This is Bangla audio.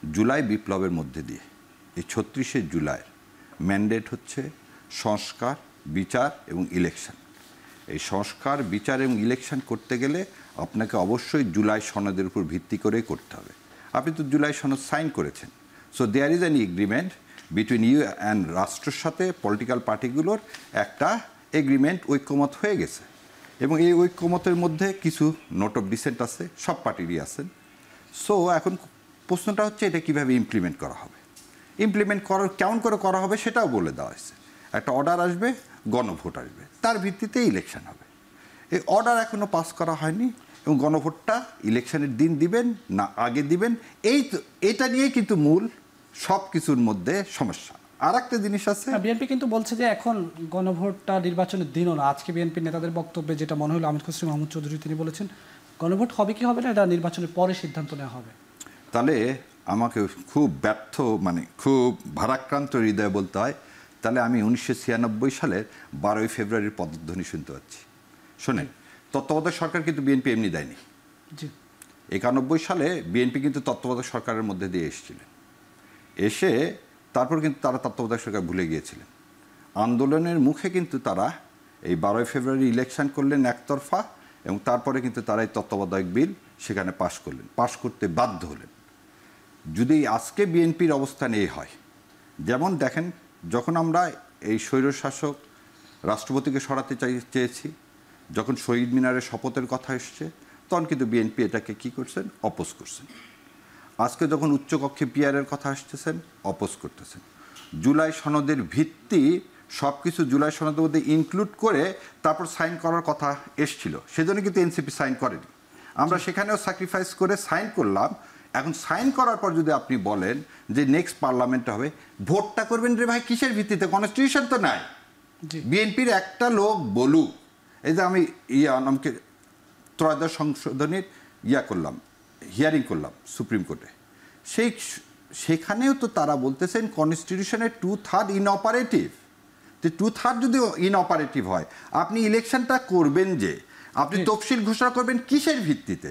জুলাই বিপ্লবের মধ্যে দিয়ে এই ৩৬শে জুলাইয়ের ম্যান্ডেট হচ্ছে সংস্কার, বিচার এবং ইলেকশন। এই সংস্কার, বিচার এবং ইলেকশন করতে গেলে আপনাকে অবশ্যই জুলাই সনদের উপর ভিত্তি করেই করতে হবে। আপনি তো জুলাই সনদ সাইন করেছেন। So there is an agreement between you and রাষ্ট্রের সাথে পলিটিক্যাল পার্টিগুলোর একটা এগ্রিমেন্ট, ঐক্যমত হয়ে গেছে। এবং এই ঐক্যমতের মধ্যে কিছু নোট অফ ডিসেন্ট আছে, সব পার্টিরই আছেন। সো এখন প্রশ্নটা হচ্ছে এটা কীভাবে ইমপ্লিমেন্ট করা হবে। ইমপ্লিমেন্ট কেমন করে করা হবে সেটাও বলে দেওয়া হয়েছে। একটা অর্ডার আসবে, গণভোট আসবে, তার ভিত্তিতে ইলেকশন হবে। এই অর্ডার এখনও পাস করা হয়নি এবং গণভোটটা ইলেকশনের দিন দিবেন না আগে দিবেন, এটা নিয়েই কিন্তু মূল সব কিছুর মধ্যে সমস্যা। আর একটা জিনিস আছে, বিএনপি কিন্তু বলছে যে এখন গণভোটটা নির্বাচনের দিনও না। আজকে বিএনপি নেতাদের বক্তব্যে যেটা মনে হলো, আমির খসরু মাহমুদ চৌধুরী তিনি বলেছেন গণভোট হবে কি হবে না এটা নির্বাচনের পরে সিদ্ধান্ত নেওয়া হবে। তাহলে আমাকে খুব ব্যর্থ, মানে খুব ভারাক্রান্ত হৃদয়ে বলতে হয়, তাহলে আমি 1996 সালের 12ই ফেব্রুয়ারির পদধ্বনি শুনতে পাচ্ছি। শোনেন, তত্ত্বাবধায়ক সরকার কিন্তু বিএনপি এমনি দেয়নি। 91 সালে বিএনপি কিন্তু তত্ত্বাবধায়ক সরকারের মধ্যে দিয়ে এসেছিলেন। এসে তারপর কিন্তু তারা তত্ত্বাবধায়ক সরকার ভুলে গিয়েছিলেন। আন্দোলনের মুখে কিন্তু তারা এই 12ই ফেব্রুয়ারি ইলেকশন করলেন একতরফা, এবং তারপরে কিন্তু তারা এই তত্ত্বাবধায়ক বিল সেখানে পাশ করলেন, পাশ করতে বাধ্য হলেন। যদি আজকে বিএনপির অবস্থান এই হয়, যেমন দেখেন, যখন আমরা এই স্বৈরশাসক রাষ্ট্রপতিকে সরাতে চেয়েছি, যখন শহীদ মিনারের শপথের কথা এসছে, তখন কিন্তু বিএনপি এটাকে কী করছেন, অপোজ করছেন। আজকে যখন উচ্চকক্ষে পিআরের কথা আসতেছেন, অপোজ করতেছেন। জুলাই সনদের ভিত্তি সব কিছু জুলাই সনদের মধ্যে ইনক্লুড করে তারপর সাইন করার কথা এসছিল, সেজন্য কিন্তু এনসিপি সাইন করেনি। আমরা সেখানেও স্যাক্রিফাইস করে সাইন করলাম। এখন সাইন করার পর যদি আপনি বলেন যে নেক্সট পার্লামেন্ট হবে, ভোটটা করবেন রে ভাই কিসের ভিত্তিতে? কনস্টিটিউশন তো নাই। বিএনপির একটা লোক বলুক, এই যে আমি আমাকে ত্রয়োদশ সংশোধনীর করলাম, হিয়ারিং করলাম সুপ্রিম কোর্টে, সেখানেও তো তারা বলতেছেন কনস্টিটিউশনের 2/3 ইনঅপারেটিভ। যে 2/3 যদি ইনঅপারেটিভ হয়, আপনি ইলেকশনটা করবেন, যে আপনি তফসিল ঘোষণা করবেন কিসের ভিত্তিতে?